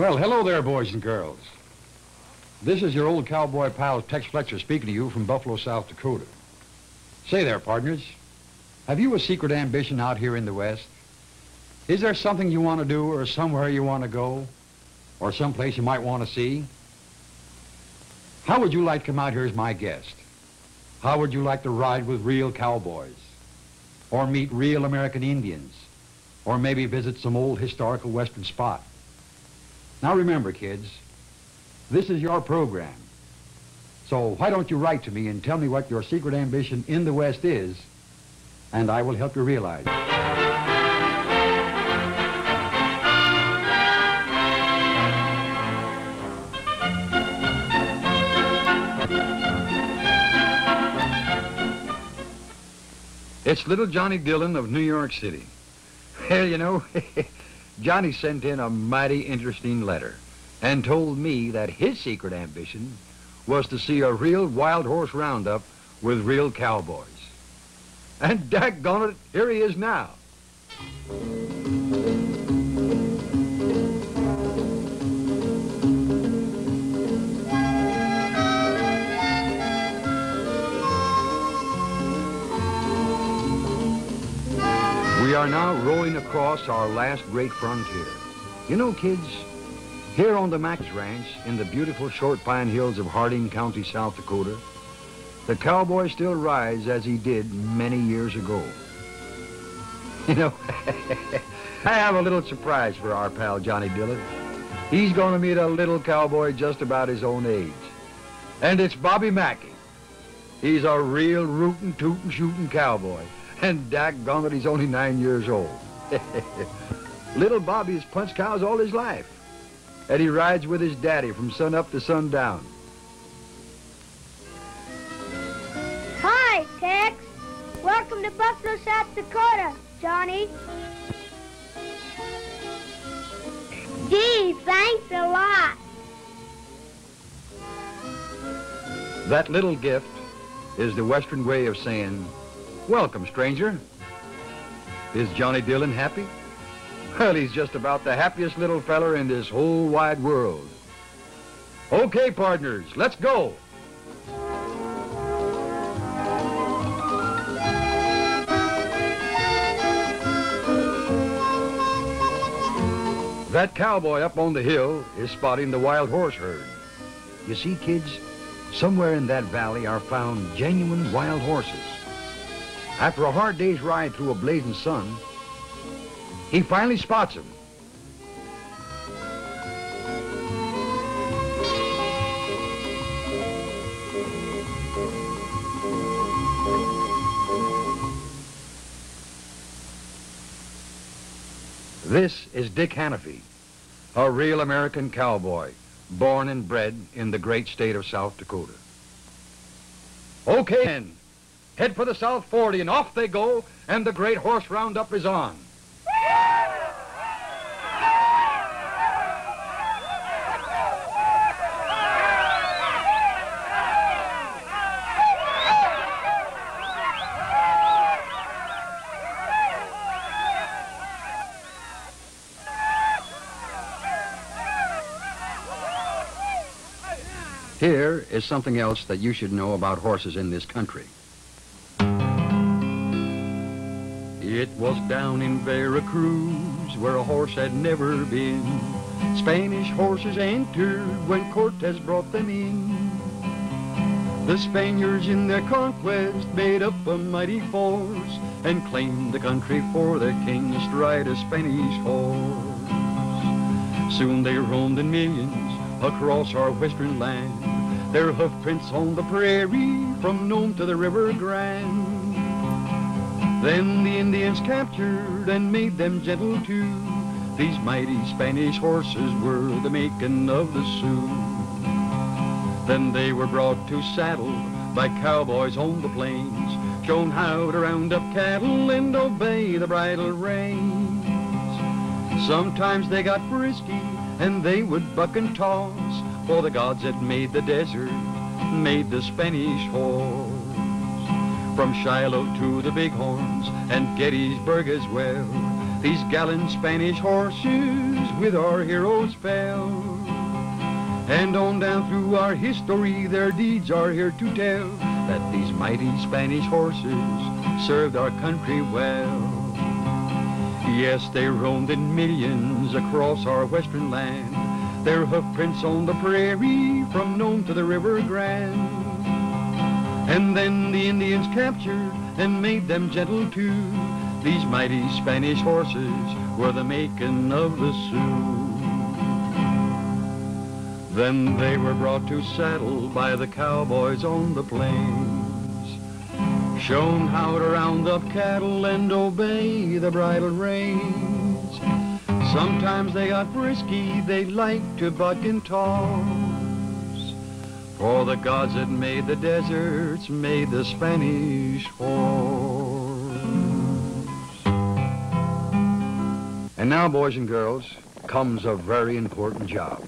Well, hello there, boys and girls. This is your old cowboy pal, Tex Fletcher, speaking to you from Buffalo, South Dakota. Say there, partners, have you a secret ambition out here in the West? Is there something you want to do or somewhere you want to go or someplace you might want to see? How would you like to come out here as my guest? How would you like to ride with real cowboys or meet real American Indians or maybe visit some old historical Western spot? Now remember, kids, this is your program. So why don't you write to me and tell me what your secret ambition in the West is, and I will help you realize it. It's little Johnny Dillon of New York City. Well, you know, Johnny sent in a mighty interesting letter and told me that his secret ambition was to see a real wild horse roundup with real cowboys. And daggone it, here he is now. We are now rolling across our last great frontier. You know, kids, here on the Max Ranch in the beautiful Short Pine Hills of Harding County, South Dakota, the cowboy still rides as he did many years ago. You know, I have a little surprise for our pal Johnny Dillon. He's going to meet a little cowboy just about his own age. And it's Bobby Mackey. He's a real rootin', tootin', shootin' cowboy. And daggone it, he's only 9 years old. Little Bobby's punched cows all his life. And he rides with his daddy from sun up to sundown. Hi, Tex. Welcome to Buffalo, South Dakota, Johnny. Gee, thanks a lot. That little gift is the Western way of saying, welcome, stranger. Is Johnny Dillon happy? Well, he's just about the happiest little feller in this whole wide world. Okay, partners, let's go. That cowboy up on the hill is spotting the wild horse herd. You see, kids, somewhere in that valley are found genuine wild horses. After a hard day's ride through a blazing sun, he finally spots him. This is Dick Hanafy, a real American cowboy, born and bred in the great state of South Dakota. Okay, then. Head for the South 40, and off they go, and the great horse roundup is on. Here is something else that you should know about horses in this country. It was down in Veracruz where a horse had never been. Spanish horses entered when Cortez brought them in. The Spaniards in their conquest made up a mighty force and claimed the country for their king to ride a Spanish horse. Soon they roamed in millions across our western land, their hoofprints on the prairie from Nome to the River Grande. Then the Indians captured and made them gentle too. These mighty Spanish horses were the making of the Sioux. Then they were brought to saddle by cowboys on the plains, shown how to round up cattle and obey the bridle reins. Sometimes they got frisky and they would buck and toss, for the gods that made the desert made the Spanish horse. From Shiloh to the Bighorns and Gettysburg as well, these gallant Spanish horses with our heroes fell. And on down through our history, their deeds are here to tell, that these mighty Spanish horses served our country well. Yes, they roamed in millions across our western land, their hoofprints on the prairie from Nome to the River Grande. And then the Indians captured and made them gentle too. These mighty Spanish horses were the making of the Sioux. Then they were brought to saddle by the cowboys on the plains, shown how to round up cattle and obey the bridle reins. Sometimes they got frisky, they liked to buck and toss, for the gods that made the deserts made the Spanish horse. And now, boys and girls, comes a very important job.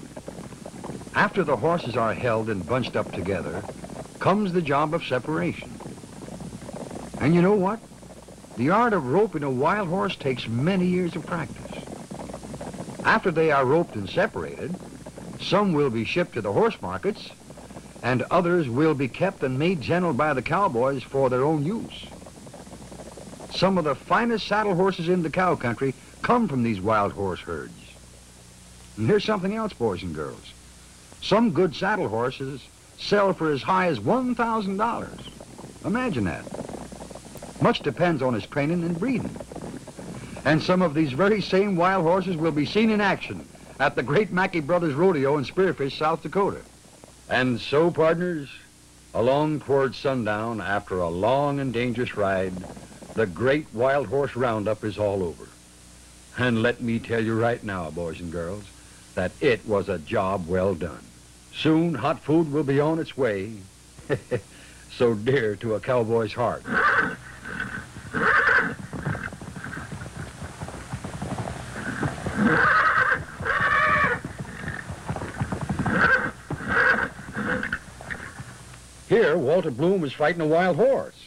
After the horses are held and bunched up together, comes the job of separation. And you know what? The art of roping a wild horse takes many years of practice. After they are roped and separated, some will be shipped to the horse markets, and others will be kept and made gentle by the cowboys for their own use. Some of the finest saddle horses in the cow country come from these wild horse herds. And here's something else, boys and girls. Some good saddle horses sell for as high as $1,000. Imagine that. Much depends on his training and breeding. And some of these very same wild horses will be seen in action at the Great Mackey Brothers Rodeo in Spearfish, South Dakota. And so, partners, along towards sundown, after a long and dangerous ride, the great wild horse roundup is all over. And let me tell you right now, boys and girls, that it was a job well done. Soon, hot food will be on its way, so dear to a cowboy's heart. Here, Walter Bloom is fighting a wild horse.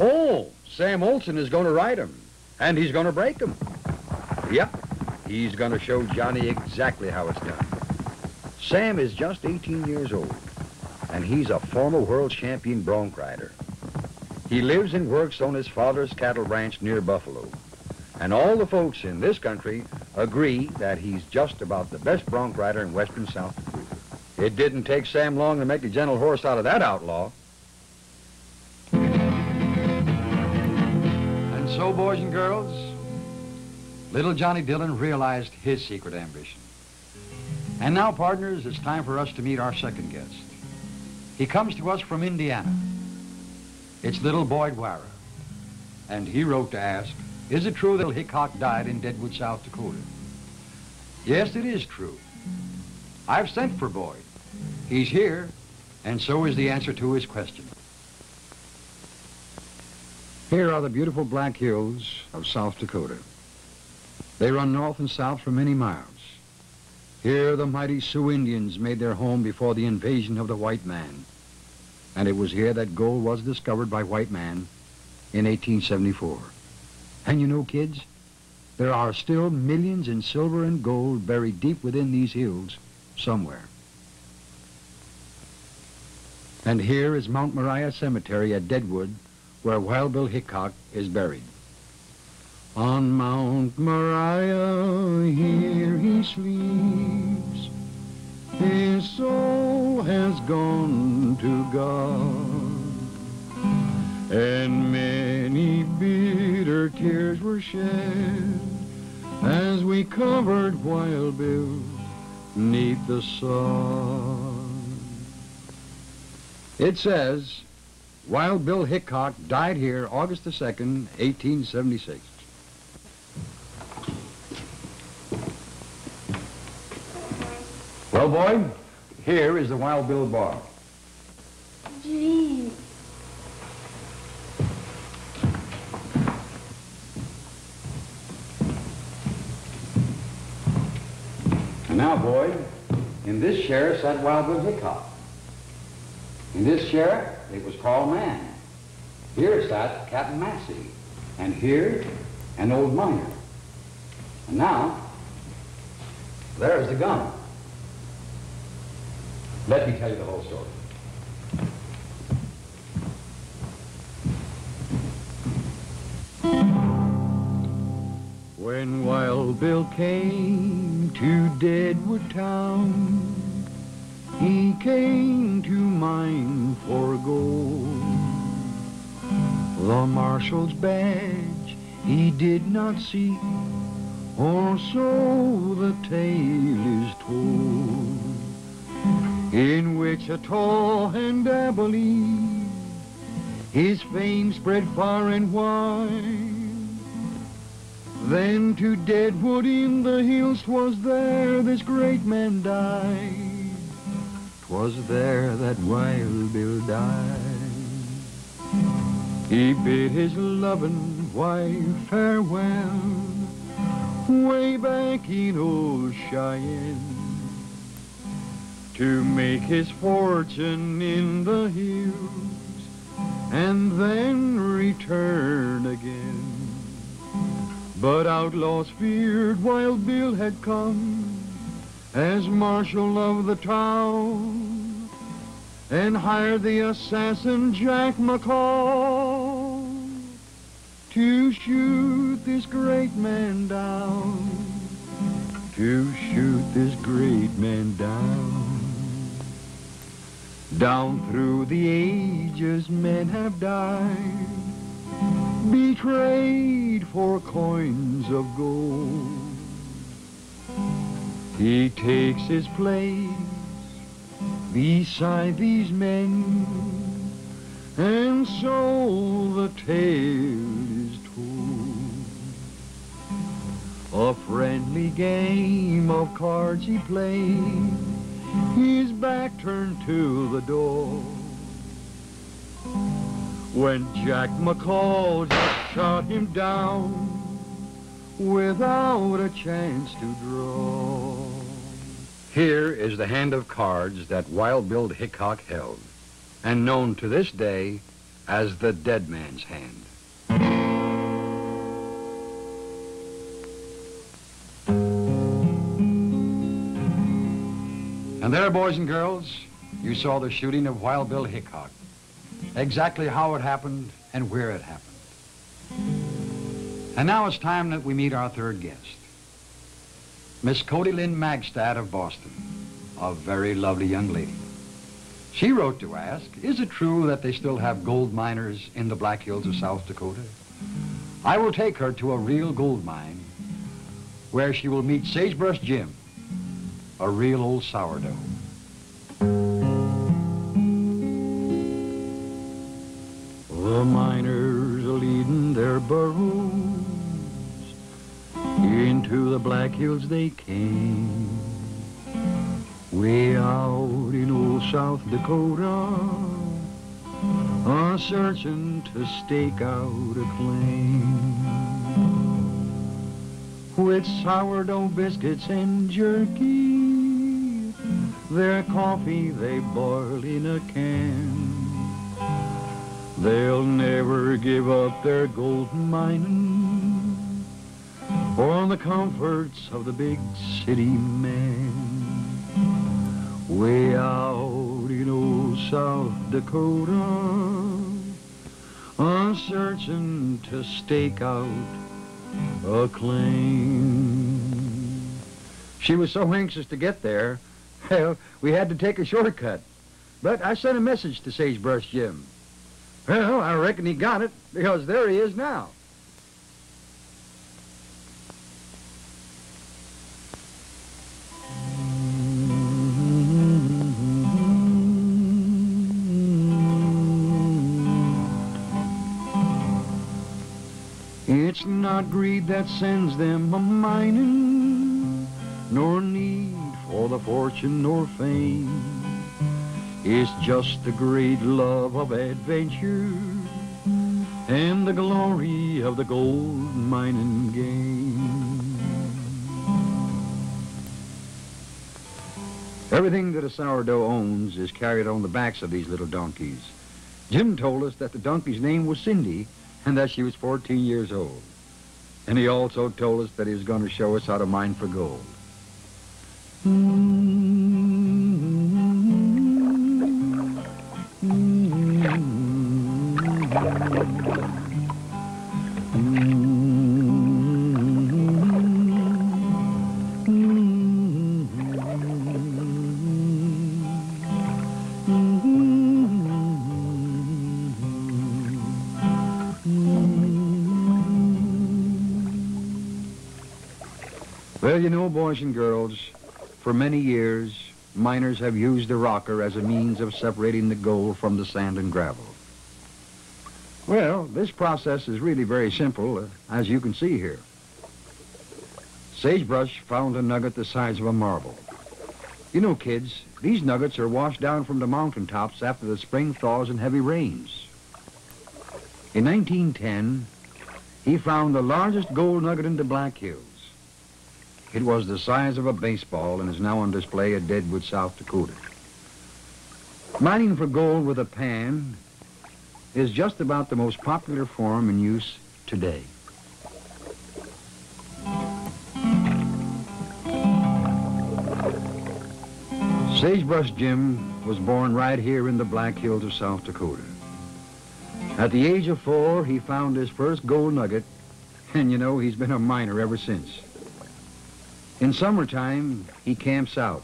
Oh, Sam Olson is going to ride him, and he's going to break him. Yep. He's going to show Johnny exactly how it's done. Sam is just 18 years old, and he's a former world champion bronc rider. He lives and works on his father's cattle ranch near Buffalo, and all the folks in this country agree that he's just about the best bronc rider in western South Dakota. It didn't take Sam long to make a gentle horse out of that outlaw. And so, boys and girls, little Johnny Dillon realized his secret ambition. And now, partners, it's time for us to meet our second guest. He comes to us from Indiana. It's little Boyd Wara. And he wrote to ask, is it true that Hickok died in Deadwood, South Dakota? Yes, it is true. I've sent for Boyd. He's here, and so is the answer to his question. Here are the beautiful Black Hills of South Dakota. They run north and south for many miles. Here the mighty Sioux Indians made their home before the invasion of the white man. And it was here that gold was discovered by white man in 1874. And you know, kids, there are still millions in silver and gold buried deep within these hills somewhere. And here is Mount Moriah Cemetery at Deadwood, where Wild Bill Hickok is buried. On Mount Moriah, here he sleeps. His soul has gone to God. And many bitter tears were shed as we covered Wild Bill 'neath the sod. It says, Wild Bill Hickok died here August the 2nd, 1876. Well, Boyd, here is the Wild Bill bar. Gee. And now, Boyd, in this chair sat Wild Bill Hickok. In this chair, it was Carl Mann. Here sat Captain Massey. And here, an old miner. And now, there's the gun. Let me tell you the whole story. When Wild Bill came to Deadwood Town, he came to mine for gold. The marshal's badge he did not see, or so the tale is told, in Wichita and Abilene his fame spread far and wide. Then to Deadwood in the hills, 'twas there this great man died. 'Twas there that Wild Bill died. He bid his loving wife farewell way back in old Cheyenne, to make his fortune in the hills and then return again. But outlaws feared Wild Bill had come as marshal of the town, and hired the assassin Jack McCall to shoot this great man down, to shoot this great man down. Down through the ages men have died, betrayed for coins of gold. He takes his place beside these men, and so the tale is told. A friendly game of cards he played, his back turned to the door, when Jack McCall just shot him down without a chance to draw. Here is the hand of cards that Wild Bill Hickok held, and known to this day as the dead man's hand. And there, boys and girls, you saw the shooting of Wild Bill Hickok. Exactly how it happened and where it happened. And now it's time that we meet our third guest, Miss Cody Lynn Magstad of Boston, a very lovely young lady. She wrote to ask, is it true that they still have gold miners in the Black Hills of South Dakota? I will take her to a real gold mine where she will meet Sagebrush Jim, a real old sourdough. The miners are leading their burros, into the Black Hills they came, way out in old South Dakota, searching to stake out a claim. With sourdough biscuits and jerky, their coffee they boil in a can. They'll never give up their gold mining for the comforts of the big city man. Way out in old South Dakota, searching to stake out a claim. She was so anxious to get there, well, we had to take a shortcut. But I sent a message to Sagebrush Jim. Well, I reckon he got it, because there he is now. It's not greed that sends them a-mining, nor need for the fortune nor fame. It's just the great love of adventure and the glory of the gold mining game. Everything that a sourdough owns is carried on the backs of these little donkeys. Jim told us that the donkey's name was Cindy, and that she was 14 years old. And he also told us that he was going to show us how to mine for gold. Well, you know, boys and girls, for many years, miners have used the rocker as a means of separating the gold from the sand and gravel. Well, this process is really very simple, as you can see here. Sagebrush found a nugget the size of a marble. You know, kids, these nuggets are washed down from the mountaintops after the spring thaws and heavy rains. In 1910, he found the largest gold nugget in the Black Hills. It was the size of a baseball and is now on display at Deadwood, South Dakota. Mining for gold with a pan is just about the most popular form in use today. Sagebrush Jim was born right here in the Black Hills of South Dakota. At the age of 4, he found his first gold nugget, and you know, he's been a miner ever since. In summertime, he camps out,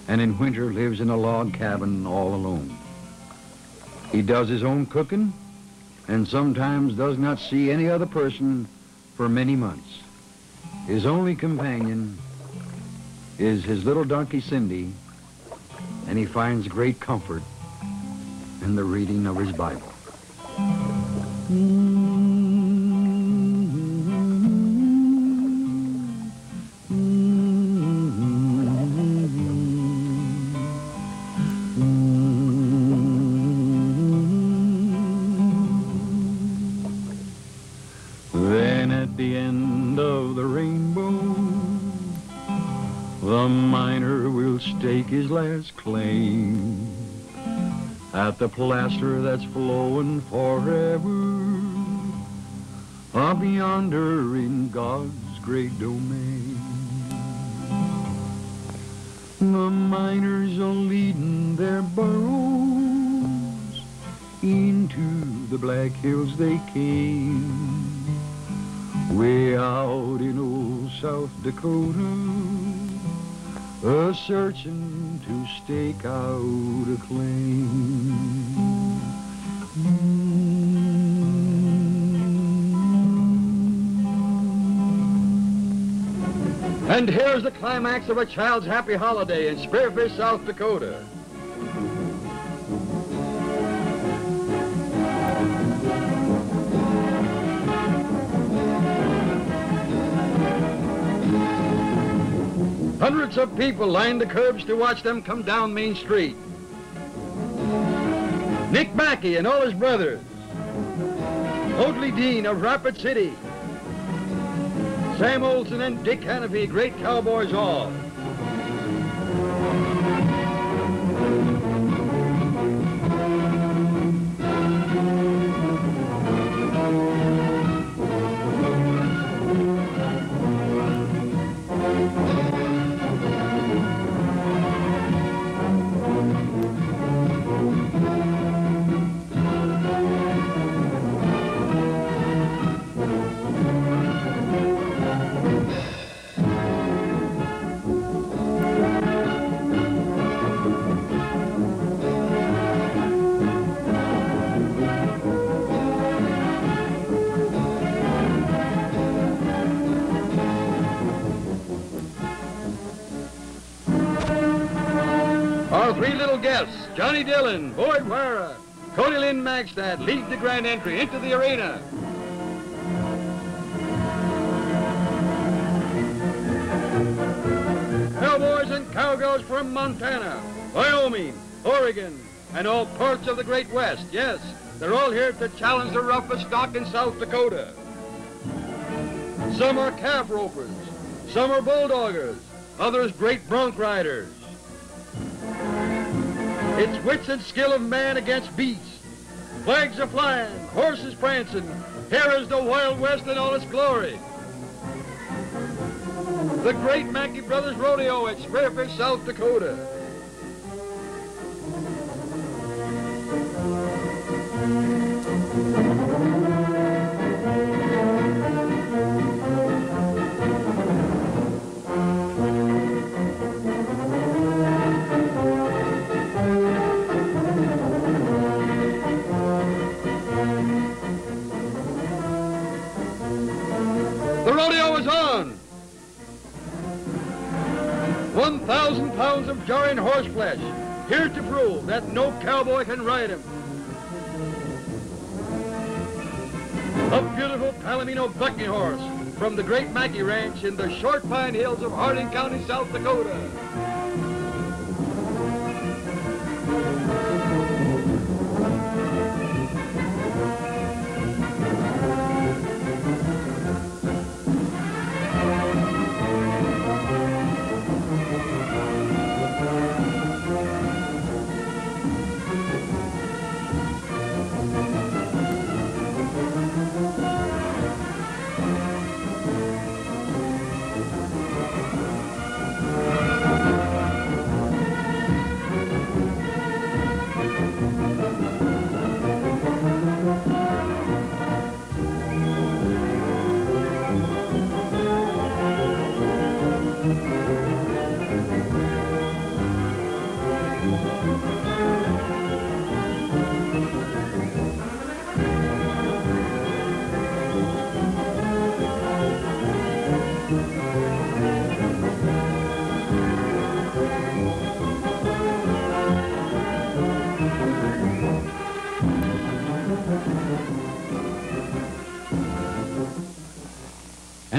and in winter lives in a log cabin all alone. He does his own cooking, and sometimes does not see any other person for many months. His only companion is his little donkey Cindy, and he finds great comfort in the reading of his Bible. Then at the end of the rainbow, the miner will stake his last claim at the placer that's flowing forever up yonder in God's great domain. The miners are leading their burros into the Black Hills they came, way out in old South Dakota, a-searching to stake out a claim. And here's the climax of a child's happy holiday in Spearfish, South Dakota. Hundreds of people lined the curbs to watch them come down Main Street. Nick Mackey and all his brothers, Oatley Dean of Rapid City, Sam Olson and Dick Hanafy, great cowboys all. Our three little guests, Johnny Dillon, Boyd Wara, Cody Lynn Magstad, lead the grand entry into the arena. Cowboys and cowgirls from Montana, Wyoming, Oregon, and all parts of the Great West. Yes, they're all here to challenge the roughest stock in South Dakota. Some are calf ropers, some are bulldoggers, others great bronc riders. It's wits and skill of man against beast. Flags are flying, horses prancing. Here is the Wild West in all its glory. The Great Mackey Brothers Rodeo at Spearfish, South Dakota. The rodeo is on. 1,000 pounds of jarring horse flesh, here to prove that no cowboy can ride him. A beautiful Palomino bucking horse from the Great Mackey Ranch in the Short Pine Hills of Harding County, South Dakota.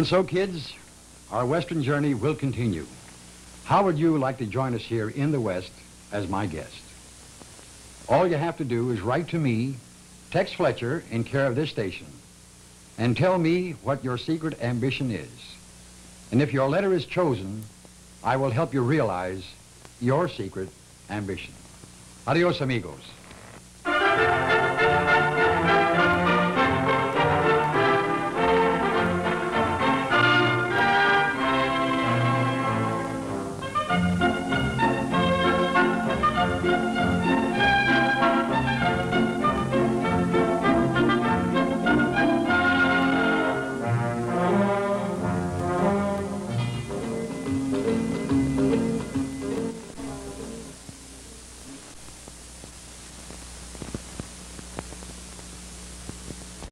And so, kids, our Western journey will continue. How would you like to join us here in the West as my guest? All you have to do is write to me, Tex Fletcher, in care of this station, and tell me what your secret ambition is. And if your letter is chosen, I will help you realize your secret ambition. Adios, amigos.